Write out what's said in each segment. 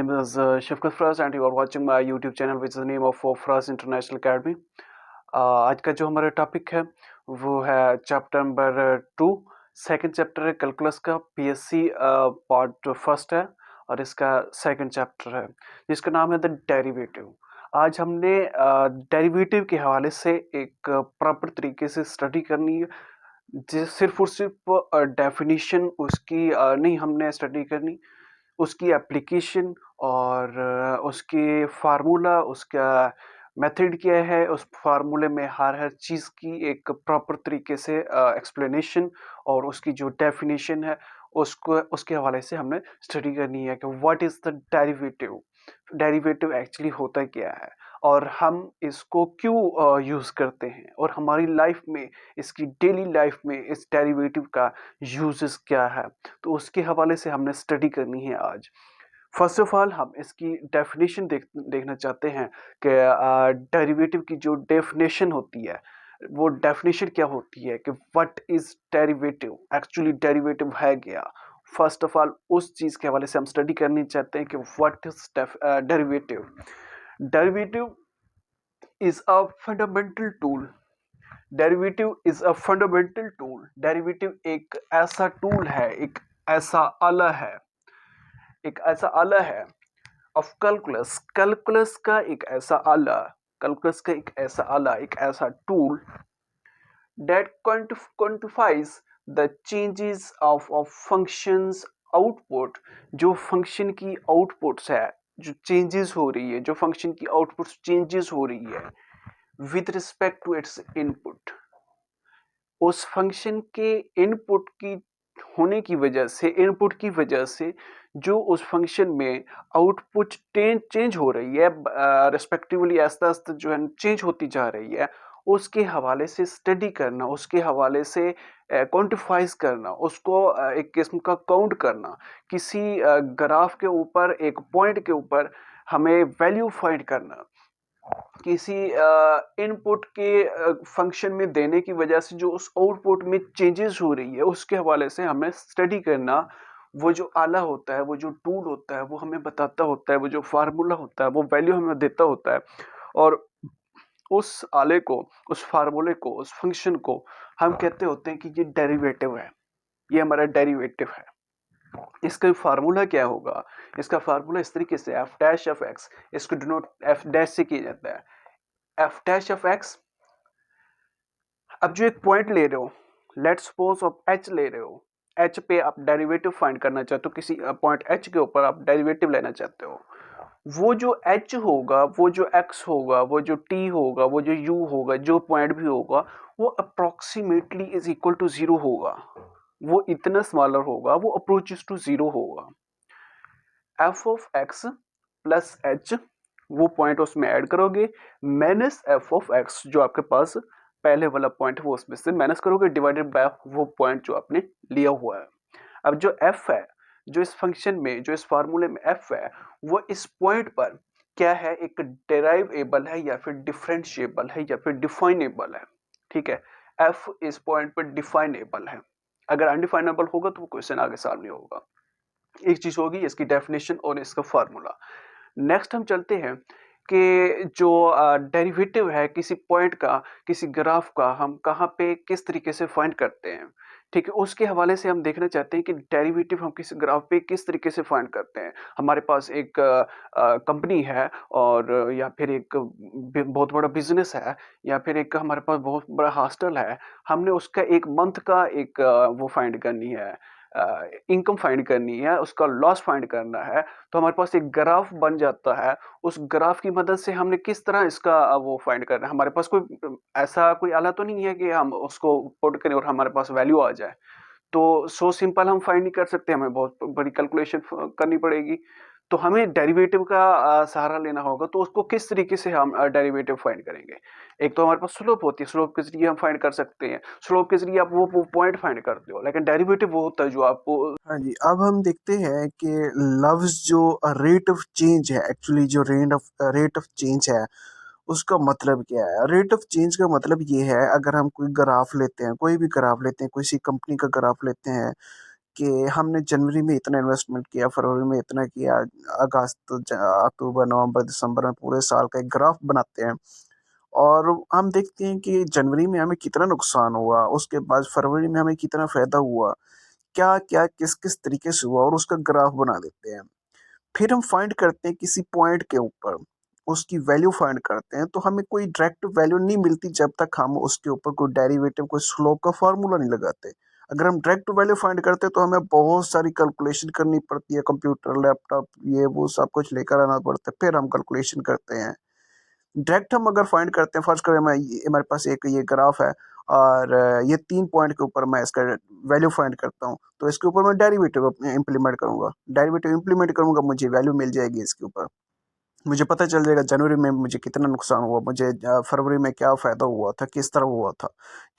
name is Shafkat Fraz and you are watching my YouTube channel which is the name of Fraz International Academy. आज का जो हमारा topic है वो है चैप्टर नंबर 2। सेकंड चैप्टर है कैलकुलस का, पीएससी पार्ट फर्स्ट है और इसका सेकंड चैप्टर है जिसका नाम है द डेरिवेटिव। आज हमने डेरिवेटिव के हवाले से एक प्रॉपर तरीके से स्टडी करनी है, सिर्फ और सिर्फ डेफिनेशन उसकी नहीं हमने स्टडी करनी, उसकी एप्लीकेशन और उसके फार्मूला, उसका मेथड क्या है, उस फार्मूले में हर चीज़ की एक प्रॉपर तरीके से एक्सप्लेनेशन और उसकी जो डेफिनेशन है उसको उसके हवाले से हमने स्टडी करनी है कि what is the derivative, derivative actually होता क्या है और हम इसको क्यों यूज़ करते हैं और हमारी लाइफ में, इसकी डेली लाइफ में इस डेरिवेटिव का यूजेस क्या है, तो उसके हवाले से हमने स्टडी करनी है आज। फर्स्ट ऑफ ऑल हम इसकी डेफिनेशन देखना चाहते हैं कि डेरिवेटिव की जो डेफिनेशन होती है वो डेफिनेशन क्या होती है कि what is derivative, actually derivative है क्या। फर्स्ट ऑफ ऑल उस चीज़ के हवाले से हम स्टडी करनी चाहते हैं कि what is derivative. Derivative is a fundamental tool, derivative is a fundamental tool. Derivative एक ऐसा टूल है, एक ऐसा आला है, एक ऐसा आला है ऑफ कैलकुलस, कैलकुलस का एक ऐसा आला, कैलकुलस का एक ऐसा आला, एक ऐसा tool that quantifies the changes of functions output, जो फंक्शन की आउटपुट्स है, जो चेंजेस हो रही है, जो फंक्शन की आउटपुट्स चेंजेस हो रही है with respect to its input, उस फंक्शन के इनपुट की होने की वजह से, इनपुट की वजह से जो उस फंक्शन में आउटपुट चेंज हो रही है, रिस्पेक्टिवली आस्ते आस्ते जो है चेंज होती जा रही है, उसके हवाले से स्टडी करना, उसके हवाले से क्वांटिफाइज करना, उसको एक किस्म का काउंट करना, किसी ग्राफ के ऊपर, एक पॉइंट के ऊपर हमें वैल्यू फाइंड करना, किसी इनपुट के फंक्शन में देने की वजह से जो उस आउटपुट में चेंजेस हो रही है उसके हवाले से हमें स्टडी करना। वो जो आला होता है, वो जो टूल होता है, वो हमें बताता होता है, वो जो फार्मूला होता है, वो वैल्यू हमें देता होता है और उस आले को, उस फार्मूले को, उस फंक्शन को हम कहते होते हैं कि ये डेरिवेटिव है, ये हमारा डेरिवेटिव है। इसका फार्मूला क्या होगा? इसका फार्मूला इस तरीके से एफ डैश ऑफ एक्स, इसको डिनोट एफ डैश से किया जाता है, एफ डैश ऑफ एक्स। अब जो एक पॉइंट ले रहे हो, लेट्स सपोज आप एच ले रहे हो, एच पे आप डेरिवेटिव फाइंड करना चाहते हो, किसी पॉइंट एच के ऊपर आप डेरिवेटिव लेना चाहते हो, वो जो एच होगा, वो जो एक्स होगा, वो जो टी होगा, वो जो यू होगा, जो पॉइंट भी होगा, वो approximately is equal to zero होगा, वो इतना स्मॉलर होगा, वो अप्रोचेस टू जीरो होगा। F of X plus H, वो पॉइंट उसमें ऐड करोगे, माइनस एफ ऑफ एक्स जो आपके पास पहले वाला पॉइंट है वो उसमें से माइनस करोगे, डिवाइडेड बाय वो पॉइंट जो आपने लिया हुआ है। अब जो एफ है, जो इस फंक्शन में, जो इस फार्मूले में एफ है, वो इस पॉइंट पर क्या है, एक डेराइवेबल है या फिर डिफरेंशिएबल है या फिर डिफाइनेबल है। ठीक है, एफ इस पॉइंट पर डिफाइनेबल है, अगर अनडिफाइनेबल होगा तो वो क्वेश्चन आगे सॉल्व नहीं होगा। एक चीज होगी इसकी डेफिनेशन और इसका फार्मूला। नेक्स्ट हम चलते हैं कि जो डेरिवेटिव है किसी पॉइंट का, किसी ग्राफ का, हम कहाँ पे किस तरीके से फाइंड करते हैं। ठीक है, उसके हवाले से हम देखना चाहते हैं कि डेरिवेटिव हम किस ग्राफ पे किस तरीके से फाइंड करते हैं। हमारे पास एक कंपनी है और या फिर एक बहुत बड़ा बिजनेस है या फिर एक हमारे पास बहुत बड़ा हॉस्टल है, हमने उसका एक मंथ का एक वो फाइंड करनी है, इनकम फाइंड करनी है, उसका लॉस फाइंड करना है, तो हमारे पास एक ग्राफ बन जाता है। उस ग्राफ की मदद से हमने किस तरह इसका वो फाइंड करना है। हमारे पास कोई ऐसा कोई आला तो नहीं है कि हम उसको पुट करें और हमारे पास वैल्यू आ जाए, तो सो सिंपल हम फाइंड नहीं कर सकते, हमें बहुत बड़ी कैलकुलेशन करनी पड़ेगी। तो हमें डेरिवेटिव का सहारा लेना होगा। तो उसको किस तरीके से हम डेरिवेटिव फाइंड करेंगे? एक तो हमारे पास स्लोप होती है, स्लोप के जरिए हम फाइंड कर सकते हैं, स्लोप के जरिए आप वो पॉइंट फाइंड करते हो, लेकिन डेरिवेटिव वो होता है जो आपको। हाँ जी, अब हम देखते हैं कि लफ्ज़ जो रेट ऑफ चेंज है, एक्चुअली जो रेट ऑफ चेंज है उसका मतलब क्या है। रेट ऑफ चेंज का मतलब ये है, अगर हम कोई ग्राफ लेते हैं, कोई भी ग्राफ लेते हैं, किसी कंपनी का ग्राफ लेते हैं कि हमने जनवरी में इतना इन्वेस्टमेंट किया, फरवरी में इतना किया, अगस्त, अक्टूबर, नवंबर, दिसंबर में पूरे साल का एक ग्राफ बनाते हैं और हम देखते हैं कि जनवरी में हमें कितना नुकसान हुआ, उसके बाद फरवरी में हमें कितना फायदा हुआ, क्या क्या किस किस तरीके से हुआ, और उसका ग्राफ बना देते हैं। फिर हम फाइंड करते हैं किसी पॉइंट के ऊपर उसकी वैल्यू फाइंड करते हैं, तो हमें कोई डायरेक्ट वैल्यू नहीं मिलती जब तक हम उसके ऊपर कोई डेरिवेटिव, कोई स्लोप का फार्मूला नहीं लगाते। अगर हम डायरेक्ट वैल्यू फाइंड करते हैं तो हमें बहुत सारी कैलकुलेशन करनी पड़ती है, कंप्यूटर, लैपटॉप, ये वो सब कुछ लेकर आना पड़ता है, फिर हम कैलकुलेशन करते हैं। डायरेक्ट हम अगर फाइंड करते हैं, फर्स्ट करें हमारे पास एक ये ग्राफ है और ये 3 पॉइंट के ऊपर मैं इसका वैल्यू फाइंड करता हूँ, तो इसके ऊपर मैं डेरिवेटिव इम्प्लीमेंट करूँगा। डेरिवेटिव इम्प्लीमेंट करूँगा, मुझे वैल्यू मिल जाएगी इसके ऊपर। मुझे पता चल जाएगा जनवरी में मुझे कितना नुकसान हुआ, मुझे फरवरी में क्या फ़ायदा हुआ था, किस तरह हुआ था,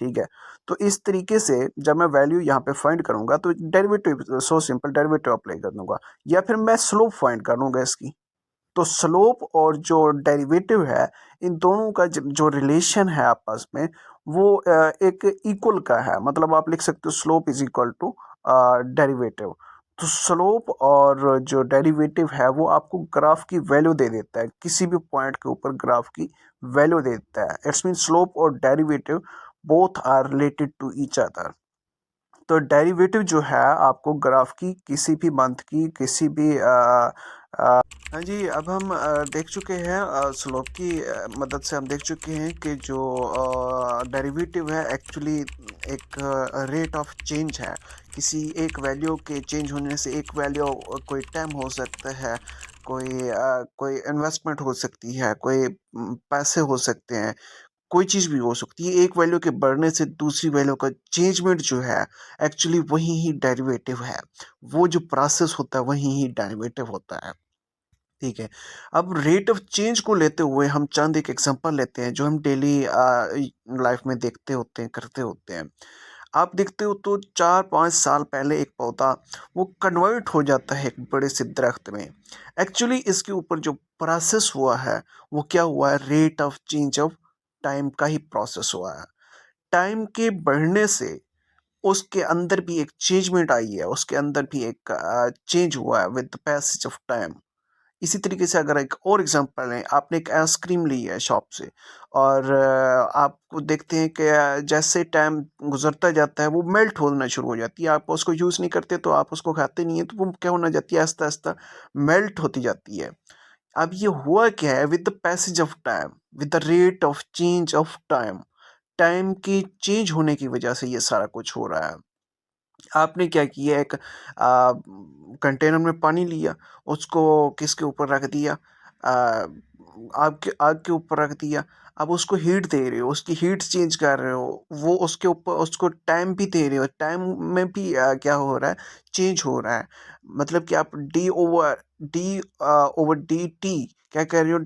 ठीक है। तो इस तरीके से जब मैं वैल्यू यहाँ पे फाइंड करूँगा तो derivative, so simple, derivative apply कर दूंगा, या फिर मैं स्लोप फाइंड कर लूँगा इसकी। तो स्लोप और जो डेरिवेटिव है, इन दोनों का जो रिलेशन है आपस में, वो एक इक्वल का है। मतलब आप लिख सकते हो slope is equal to derivative. तो स्लोप और जो डेरिवेटिव है वो आपको ग्राफ की वैल्यू दे देता है, किसी भी पॉइंट के ऊपर ग्राफ की वैल्यू दे देता है। इट्स मीन स्लोप और derivative both are related to each other. तो डेरिवेटिव जो है आपको ग्राफ की किसी भी मंथ की, किसी भी हाँ जी, अब हम देख चुके हैं, स्लोप की मदद से हम देख चुके हैं कि जो डेरिवेटिव है एक्चुअली एक रेट ऑफ चेंज है। किसी एक वैल्यू के चेंज होने से एक वैल्यू, कोई टाइम हो सकता है, कोई इन्वेस्टमेंट हो सकती है, कोई पैसे हो सकते हैं, कोई चीज़ भी हो सकती है। एक वैल्यू के बढ़ने से दूसरी वैल्यू का चेंजमेंट जो है, एक्चुअली वही ही डेरिवेटिव है। वो जो प्रोसेस होता है वही ही डेरिवेटिव होता है। ठीक है। अब रेट ऑफ चेंज को लेते हुए हम चंद एक एग्जांपल लेते हैं जो हम डेली लाइफ में देखते होते हैं, करते होते हैं। आप देखते हो तो 4-5 साल पहले एक पौधा वो कन्वर्ट हो जाता है एक बड़े से दरख्त में। एक्चुअली इसके ऊपर जो प्रोसेस हुआ है वो क्या हुआ है, rate of change of time का ही प्रोसेस हुआ है। टाइम के बढ़ने से उसके अंदर भी एक चेंजमेंट आई है, उसके अंदर भी एक चेंज हुआ है with the passage of time. इसी तरीके से अगर एक और एग्जांपल है, आपने एक आइसक्रीम ली है शॉप से और आपको देखते हैं कि जैसे टाइम गुजरता जाता है वो मेल्ट होना शुरू हो जाती है। आप उसको यूज़ नहीं करते तो आप उसको खाते नहीं है, तो वो क्या होना जाती है, आहिस्ता आहिस्ता मेल्ट होती जाती है। अब ये हुआ क्या है, with the passage of time, with the rate of change of time, time की चेंज होने की वजह से ये सारा कुछ हो रहा है। आपने क्या किया, एक कंटेनर में पानी लिया, उसको किसके ऊपर रख दिया, आग के ऊपर रख दिया। अब उसको हीट दे रहे हो, उसकी हीट चेंज कर रहे हो, वो उसके ऊपर उसको टाइम भी दे रहे हो, टाइम में भी क्या हो रहा है, चेंज हो रहा है। मतलब कि आप डी ओवर डी टी क्या कर रहे हो,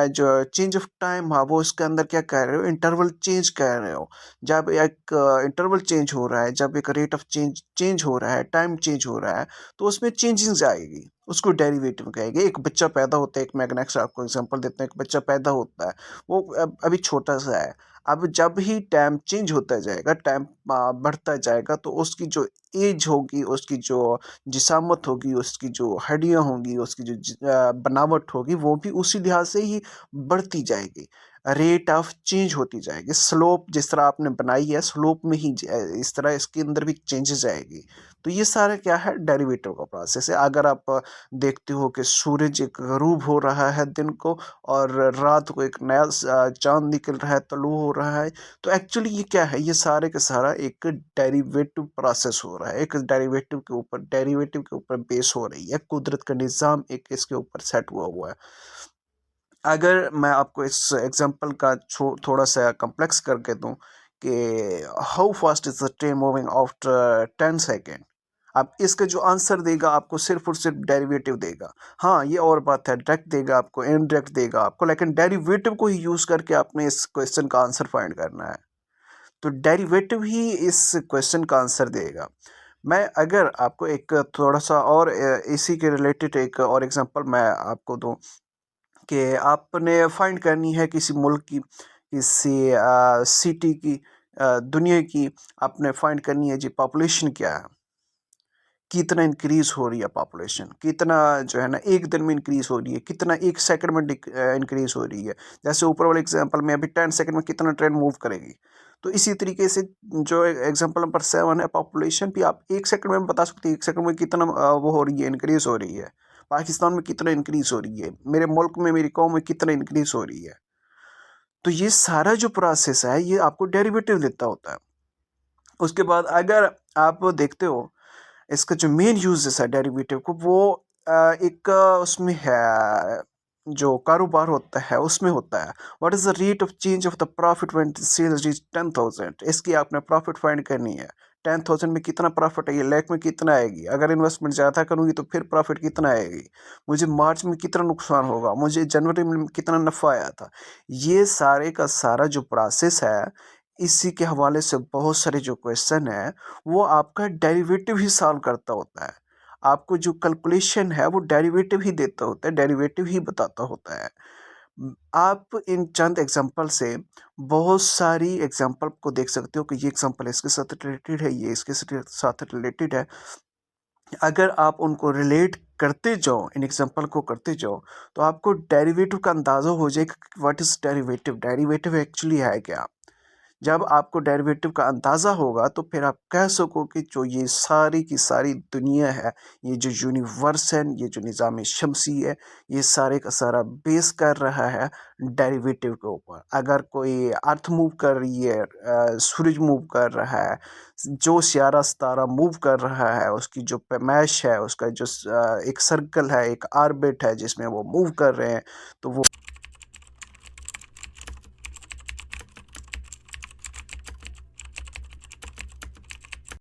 जो चेंज ऑफ टाइम है वो उसके अंदर क्या कर रहे हो, इंटरवल चेंज कर रहे हो। जब एक इंटरवल चेंज हो रहा है, जब एक रेट ऑफ चेंज चेंज हो रहा है, टाइम चेंज हो रहा है, तो उसमें चेंजिंग्स आएगी, उसको डेरिवेटिव कहेंगे। एक बच्चा पैदा होता है, एक मैं नेक्स्ट आपको एग्जांपल देता हूँ, एक बच्चा पैदा होता है, वो अभी छोटा सा है। अब जब ही टाइम चेंज होता जाएगा, टाइम बढ़ता जाएगा, तो उसकी जो एज होगी, उसकी जो जिसामत होगी, उसकी जो हड्डियाँ होंगी, उसकी जो बनावट होगी, वो भी उसी लिहाज से ही बढ़ती जाएगी, रेट ऑफ चेंज होती जाएगी। स्लोप जिस तरह आपने बनाई है, स्लोप में ही इस तरह इसके अंदर भी चेंजेस आएगी। तो ये सारा क्या है, डेरिवेटिव का प्रोसेस है। अगर आप देखते हो कि सूरज एक गरूब हो रहा है दिन को, और रात को एक नया चांद निकल रहा है, तलू हो रहा है, तो एक्चुअली ये क्या है, ये सारे का सारा एक डेरिवेटिव प्रोसेस हो रहा है। एक डेरिवेटिव के ऊपर बेस हो रही है, कुदरत का निज़ाम एक इसके ऊपर सेट हुआ हुआ है। अगर मैं आपको इस एग्जांपल का थोड़ा सा कॉम्प्लेक्स करके दूं कि how fast is the train moving after 10 second, अब इसका जो आंसर देगा आपको सिर्फ और सिर्फ डेरिवेटिव देगा। हाँ, ये और बात है, डायरेक्ट देगा आपको, इनडायरेक्ट देगा आपको, लेकिन डेरिवेटिव को ही यूज़ करके आपने इस क्वेश्चन का आंसर फाइंड करना है। तो डेरिवेटिव ही इस क्वेश्चन का आंसर देगा। मैं अगर आपको एक थोड़ा सा और इसी के रिलेटेड एक और एग्जांपल मैं आपको दूं कि आपने फाइंड करनी है किसी मुल्क की, किसी सिटी की, दुनिया की, आपने फाइंड करनी है जी पॉपुलेशन क्या है। कितना इंक्रीज हो रही है पॉपुलेशन, कितना जो है ना एक दिन में इंक्रीज हो रही है, कितना एक सेकंड में इंक्रीज हो रही है। जैसे ऊपर वाले एग्जांपल में अभी 10 सेकंड में कितना ट्रेन मूव करेगी, तो इसी तरीके से जो एग्जांपल नंबर 7 है, पॉपुलेशन भी आप एक सेकंड में बता सकते हैं, एक सेकंड में कितना वो हो रही है, इंक्रीज हो रही है। पाकिस्तान में कितना इंक्रीज हो रही है, मेरे मुल्क में, मेरी कौम में कितना इंक्रीज हो रही है। तो ये सारा जो प्रोसेस है ये आपको डेरिवेटिव देता होता है। उसके बाद अगर आप देखते हो इसका जो मेन यूजेस है डेरिवेटिव को, वो एक उसमें है, जो कारोबार होता है उसमें होता है। What is the rate of change of the profit when sales reach 10,000। इसकी आपने प्रॉफिट फाइंड करनी है। 10,000 में कितना प्रॉफिट आएगी, लाख में कितना आएगी, अगर इन्वेस्टमेंट ज़्यादा करूँगी तो फिर प्रॉफिट कितना आएगी, मुझे मार्च में कितना नुकसान होगा, मुझे जनवरी में कितना नफ़ा आया था। ये सारे का सारा जो प्रोसेस है, इसी के हवाले से बहुत सारे जो क्वेश्चन है वो आपका डेरिवेटिव ही सॉल्व करता होता है। आपको जो कैलकुलेशन है वो डेरिवेटिव ही देता होता है, डेरिवेटिव ही बताता होता है। आप इन चंद एग्जांपल से बहुत सारी एग्जांपल को देख सकते हो कि ये एग्जांपल इसके साथ रिलेटेड है, ये इसके साथ रिलेटेड है। अगर आप उनको रिलेट करते जाओ, इन एग्जांपल को करते जाओ, तो आपको डेरिवेटिव का अंदाज़ा हो जाएगा कि what is derivative, derivative actually है क्या। जब आपको डेरिवेटिव का अंदाज़ा होगा तो फिर आप कह सको कि जो ये सारी की सारी दुनिया है, ये जो यूनिवर्स है, ये जो निज़ाम शमसी है, ये सारे का सारा बेस कर रहा है डेरिवेटिव के ऊपर। अगर कोई अर्थ मूव कर रही है, सूरज मूव कर रहा है, जो सियारा सितारा मूव कर रहा है, उसकी जो पैमाइश है, उसका जो एक सर्कल है, एक ऑर्बिट है जिसमें वो मूव कर रहे हैं, तो वो